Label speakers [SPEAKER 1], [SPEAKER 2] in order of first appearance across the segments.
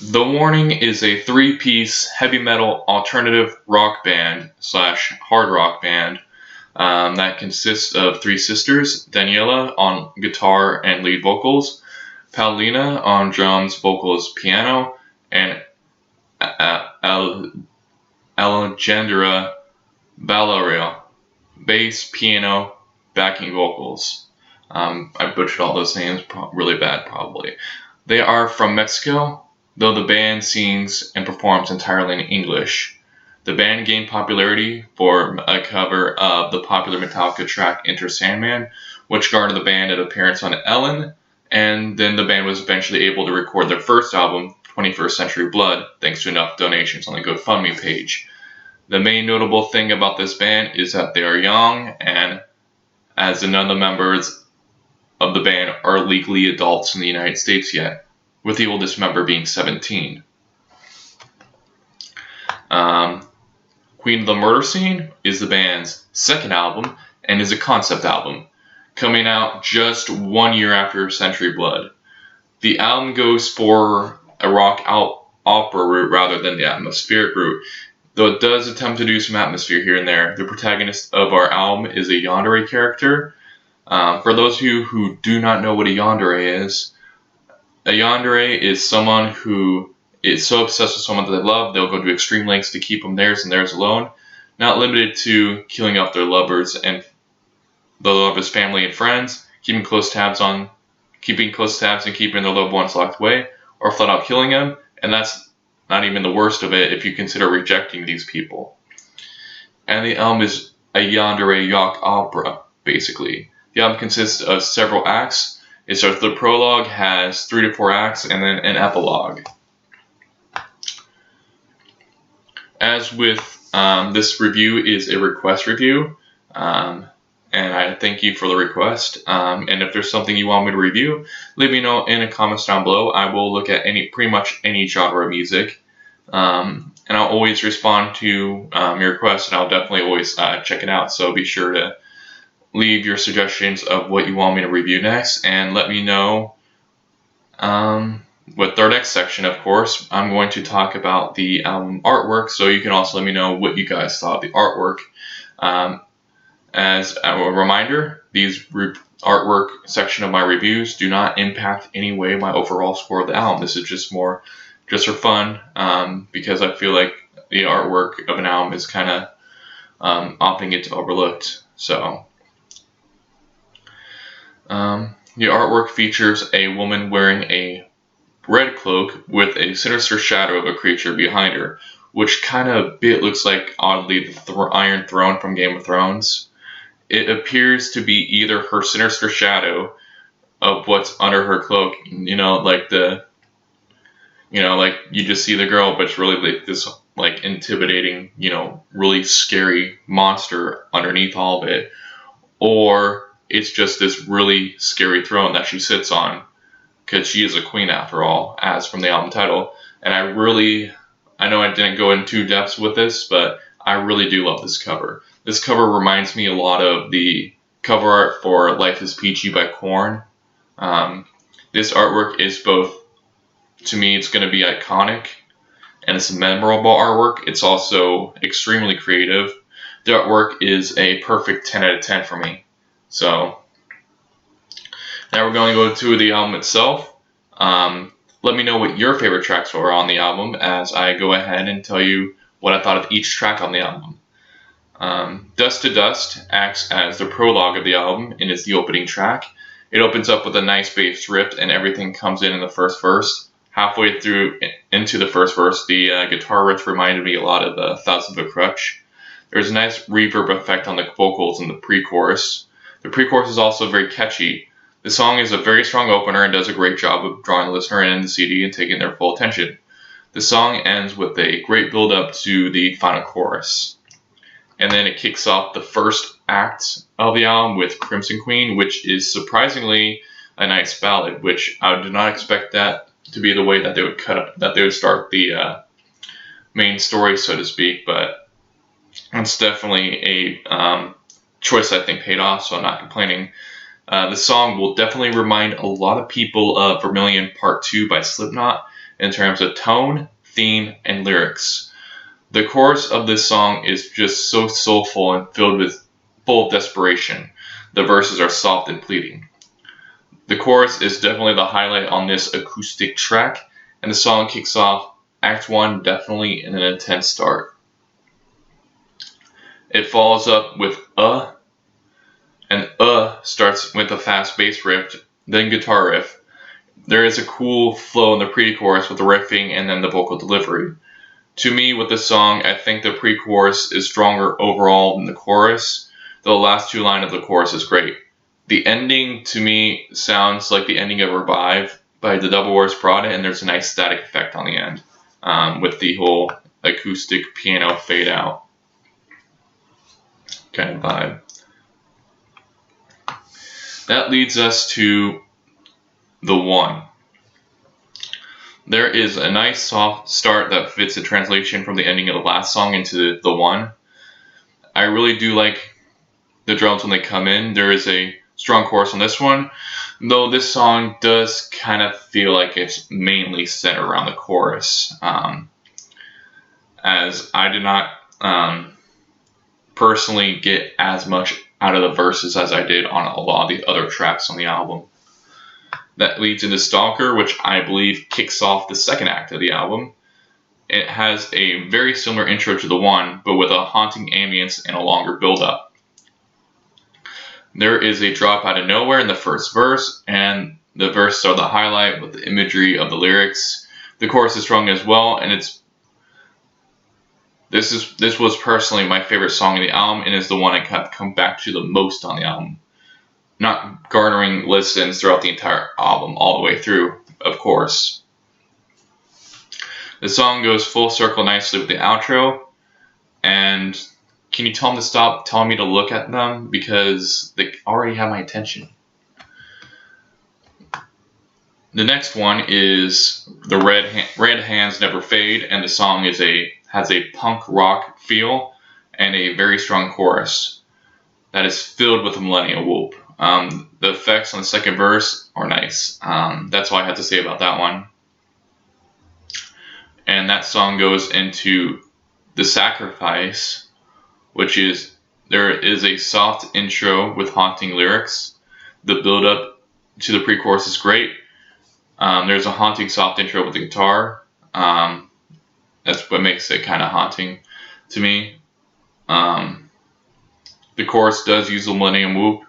[SPEAKER 1] The Warning is a three-piece heavy metal alternative rock band slash hard rock band that consists of three sisters: Daniela on guitar and lead vocals, Paulina on drums, vocals, piano, and Alejandra Valerio, bass, piano, backing vocals. I butchered all those names really bad, probably. They are from Mexico, though the band sings and performs entirely in English. The band gained popularity for a cover of the popular Metallica track Enter Sandman, which garnered the band an appearance on Ellen, and then the band was eventually able to record their first album, 21st Century Blood, thanks to enough donations on the GoFundMe page. The main notable thing about this band is that they are young, and as none of the members of the band are legally adults in the United States yet, with the oldest member being 17. Queen of the Murder Scene is the band's second album and is a concept album, coming out just 1 year after Century Blood. The album goes for a rock opera route rather than the atmospheric route, though it does attempt to do some atmosphere here and there. The protagonist of our album is a Yandere character. For those of you who do not know what a yandere is someone who is so obsessed with someone that they love, they'll go to extreme lengths to keep them theirs and theirs alone, not limited to killing off their lovers and the lover's family and friends, keeping close tabs and keeping their loved ones locked away, or flat out killing them. And that's not even the worst of it if you consider rejecting these people. And the album is a yandere rock opera, basically. The album consists of several acts. It starts, the prologue has 3 to 4 acts, and then an epilogue. As with this review is a request review, and I thank you for the request. And if there's something you want me to review, let me know in the comments down below. I will look at pretty much any genre of music, and I'll always respond to your requests, and I'll definitely always check it out. So be sure to leave your suggestions of what you want me to review next, and let me know. With our next section, of course, I'm going to talk about the album artwork, so you can also let me know what you guys thought of the artwork. As a reminder, these artwork section of my reviews do not impact any way my overall score of the album. This is just for fun, because I feel like the artwork of an album is kind of often gets overlooked. So, the artwork features a woman wearing a red cloak with a sinister shadow of a creature behind her, which kind of looks like, oddly, the Iron Throne from Game of Thrones. It appears to be either her sinister shadow of what's under her cloak, like you just see the girl, but it's really like this intimidating, really scary monster underneath all of it, or it's just this really scary throne that she sits on, because she is a queen after all, as from the album title. And I know I didn't go into depths with this, but I really do love this cover. This cover reminds me a lot of the cover art for Life is Peachy by Korn. This artwork is both, to me, it's going to be iconic, and it's a memorable artwork. It's also extremely creative. The artwork is a perfect 10 out of 10 for me. So, now we're going to go to the album itself. Let me know what your favorite tracks were on the album as I go ahead and tell you what I thought of each track on the album. Dust to Dust acts as the prologue of the album and is the opening track. It opens up with a nice bass riff, and everything comes in the first verse. Halfway through into the first verse, the guitar riff reminded me a lot of the Thousand Foot Crutch. There's a nice reverb effect on the vocals in the pre-chorus. The pre-chorus is also very catchy. The song is a very strong opener and does a great job of drawing the listener in the CD and taking their full attention. The song ends with a great build-up to the final chorus. And then it kicks off the first act of the album with Crimson Queen, which is surprisingly a nice ballad, which I did not expect that to be the way that they would start the main story, so to speak, but it's definitely a choice I think paid off, so I'm not complaining. The song will definitely remind a lot of people of Vermilion Part 2 by Slipknot, in terms of tone, theme, and lyrics. The chorus of this song is just so soulful and full of desperation. The verses are soft and pleading. The chorus is definitely the highlight on this acoustic track, and the song kicks off Act 1 definitely in an intense start. It follows up with and starts with a fast bass riff, then guitar riff. There is a cool flow in the pre-chorus with the riffing and then the vocal delivery. To me, with this song, I think the pre-chorus is stronger overall than the chorus, though the last two lines of the chorus is great. The ending, to me, sounds like the ending of Revive by the Double Wars Prada, and there's a nice static effect on the end with the whole acoustic piano fade out kind of vibe. That leads us to the one. There is a nice soft start that fits the translation from the ending of the last song into the one. I really do like the drums when they come in. There is a strong chorus on this one, though this song does kind of feel like it's mainly centered around the chorus, as I did not personally get as much out of the verses as I did on a lot of the other tracks on the album. That leads into Stalker, which I believe kicks off the second act of the album. It has a very similar intro to the one, but with a haunting ambience and a longer build-up. There is a drop out of nowhere in the first verse, and the verses are the highlight with the imagery of the lyrics. The chorus is strong as well, and this was personally my favorite song of the album, and is the one I kept come back to the most on the album. Not garnering listens throughout the entire album all the way through, of course. The song goes full circle nicely with the outro, and can you tell them to stop telling me to look at them, because they already have my attention. The next one is the Red Hands Never Fade, and the song has a punk rock feel and a very strong chorus that is filled with a millennial whoop. The effects on the second verse are nice. That's all I have to say about that one. And that song goes into The Sacrifice, which is, there is a soft intro with haunting lyrics. The build up to the pre-chorus is great. There's a haunting soft intro with the guitar. That's what makes it kind of haunting to me. The chorus does use the Millennium Whoop.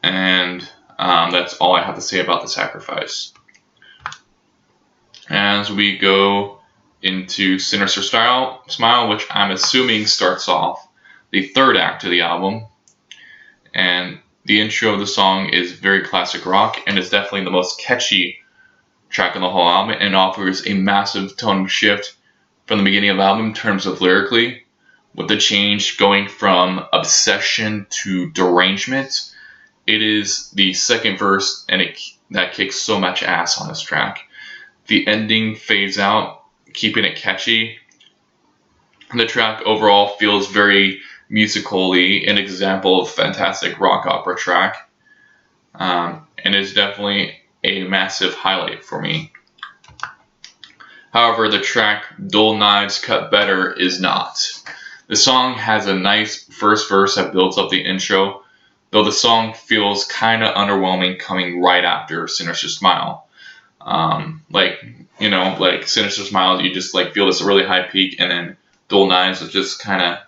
[SPEAKER 1] And that's all I have to say about The Sacrifice. As we go into Sinister Smile, which I'm assuming starts off the third act of the album. And the intro of the song is very classic rock, and is definitely the most catchy track on the whole album, and offers a massive tone shift from the beginning of the album in terms of lyrically, with the change going from obsession to derangement. It is the second verse, and that kicks so much ass on this track. The ending fades out, keeping it catchy. The track overall feels very musically an example of fantastic rock opera track, and is definitely a massive highlight for me. However, the track Dull Knives Cut Better is not. The song has a nice first verse that builds up the intro, though the song feels kind of underwhelming coming right after Sinister Smile. Like Sinister Smile, you just feel this really high peak, and then Dull Knives is just can't,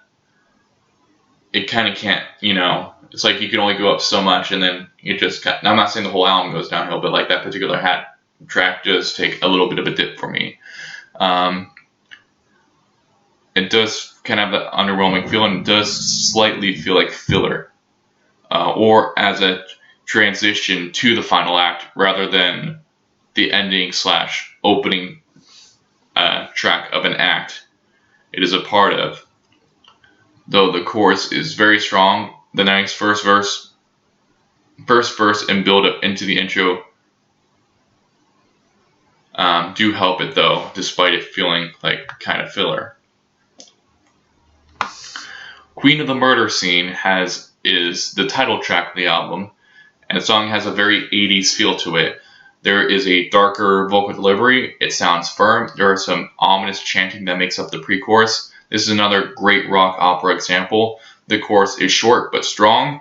[SPEAKER 1] it's like you can only go up so much, and then you just I'm not saying the whole album goes downhill, but that particular track does take a little bit of a dip for me. It does kind of have that underwhelming feel, and it does slightly feel like filler, or as a transition to the final act rather than the ending / opening track of an act it is a part of. Though the chorus is very strong, the nice first verse and build up into the intro do help it, though, despite it feeling like kind of filler. Queen of the Murder Scene is the title track of the album, and the song has a very 80s feel to it. There is a darker vocal delivery. It sounds firm. There are some ominous chanting that makes up the pre-chorus. This is another great rock opera example. The chorus is short but strong.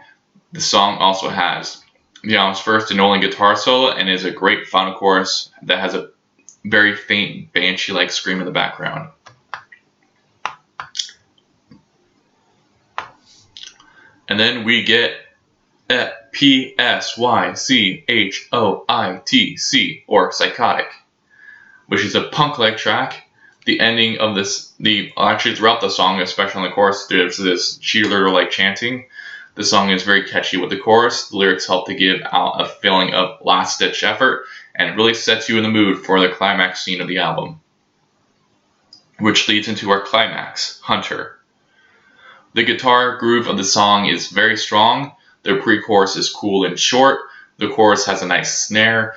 [SPEAKER 1] The song also has the album's first and only guitar solo and is a great final chorus that has a very faint banshee-like scream in the background. And then we get P-S-Y-C-H-O-I-T-C, or Psychotic, which is a punk-like track. The ending of this, actually throughout the song, especially in the chorus, there's this cheerleader-like chanting. The song is very catchy with the chorus. The lyrics help to give out a feeling of last-ditch effort, and it really sets you in the mood for the climax scene of the album, which leads into our climax, Hunter. The guitar groove of the song is very strong. The pre-chorus is cool and short. The chorus has a nice snare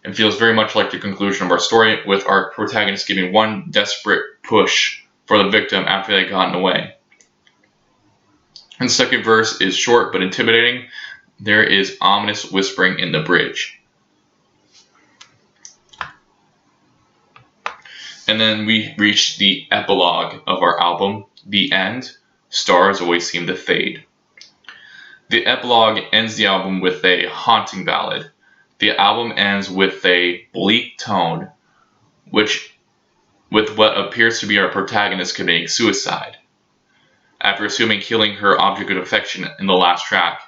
[SPEAKER 1] and feels very much like the conclusion of our story, with our protagonist giving one desperate push for the victim after they had gotten away. And the second verse is short but intimidating. There is ominous whispering in the bridge. And then we reach the epilogue of our album, the end. Stars always seem to fade. The epilogue ends the album with a haunting ballad. The album ends with a bleak tone, with what appears to be our protagonist committing suicide, after assuming killing her object of affection in the last track.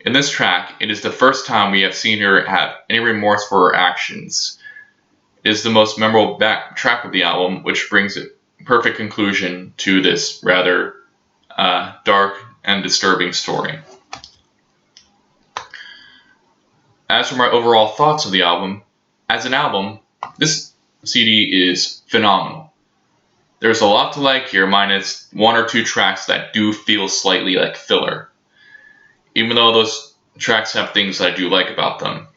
[SPEAKER 1] In this track, it is the first time we have seen her have any remorse for her actions. It is the most memorable track of the album, which brings a perfect conclusion to this rather dark and disturbing story. As for my overall thoughts of the album, as an album, this CD is phenomenal. There's a lot to like here, minus one or two tracks that do feel slightly like filler, even though those tracks have things that I do like about them.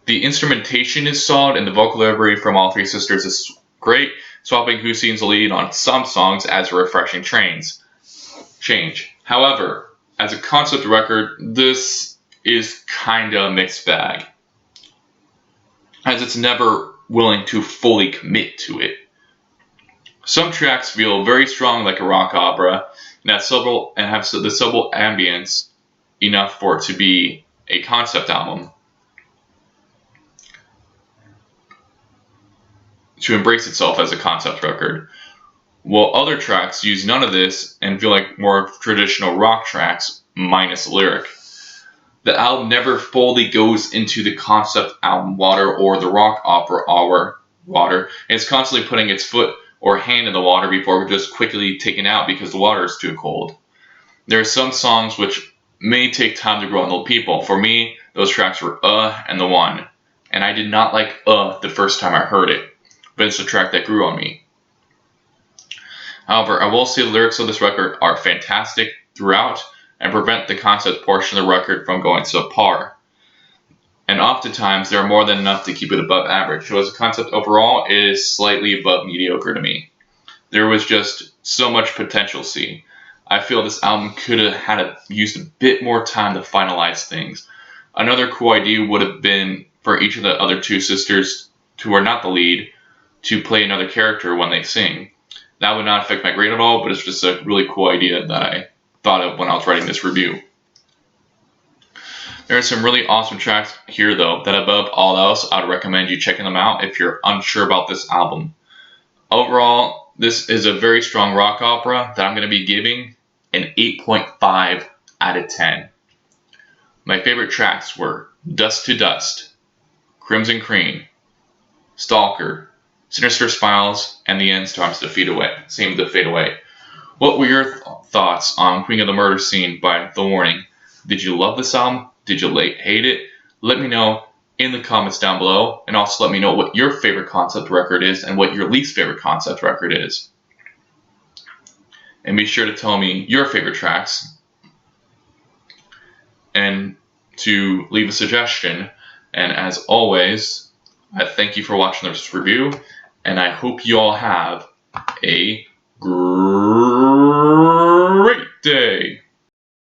[SPEAKER 1] The instrumentation is solid, and the vocal delivery from all three sisters is great, swapping Hussein's lead on some songs as a refreshing change. However, as a concept record, this is kinda a mixed bag, as it's never willing to fully commit to it. Some tracks feel very strong like a rock opera, and have the subtle ambience enough for it to be a concept album, to embrace itself as a concept record, while other tracks use none of this and feel like more traditional rock tracks minus lyric. The album never fully goes into the concept album water or the rock opera water, and it's constantly putting its foot or hand in the water before just quickly taken out because the water is too cold. There are some songs which may take time to grow on the people. For me, those tracks were and The One, and I did not like the first time I heard it, but it's a track that grew on me. However, I will say the lyrics of this record are fantastic throughout and prevent the concept portion of the record from going subpar. And oftentimes, they are more than enough to keep it above average. So as a concept overall, it is slightly above mediocre to me. There was just so much potential. I feel this album could have used a bit more time to finalize things. Another cool idea would have been for each of the other two sisters, who are not the lead, to play another character when they sing. That would not affect my grade at all, but it's just a really cool idea that I thought of when I was writing this review. There are some really awesome tracks here though, that above all else, I would recommend you checking them out if you're unsure about this album. Overall, this is a very strong rock opera that I'm going to be giving an 8.5 out of 10. My favorite tracks were Dust to Dust, Crimson Cream, Stalker, Sinister Smiles, and The End Storms to Fade Away. What were your thoughts on Queen of the Murder Scene by The Warning? Did you love this album? Did you hate it? Let me know in the comments down below, and also let me know what your favorite concept record is and what your least favorite concept record is. And be sure to tell me your favorite tracks and to leave a suggestion. And as always, I thank you for watching this review, and I hope you all have a great day.